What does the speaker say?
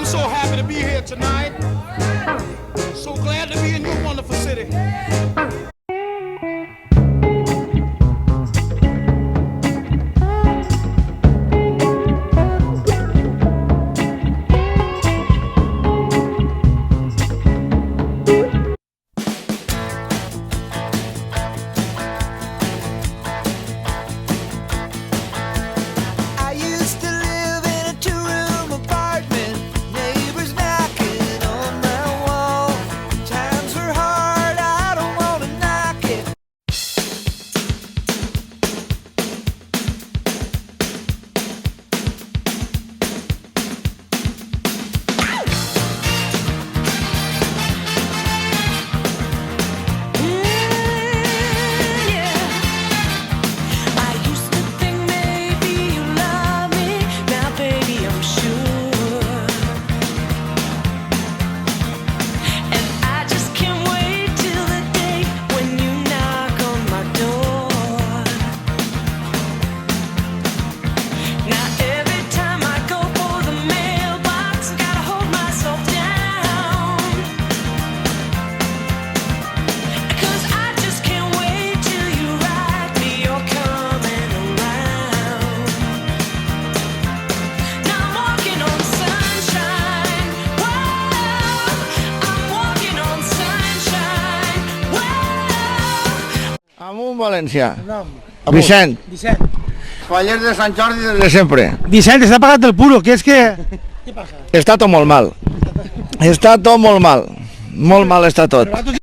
I'm so happy to be here tonight. So glad to be in your wonderful city. Amunt València. Vicent. Cavallers de Sant Jordi des de sempre. Vicent, està pagat el puro, que és que... Què passa? Està tot molt mal. Està tot molt mal. Molt mal està tot.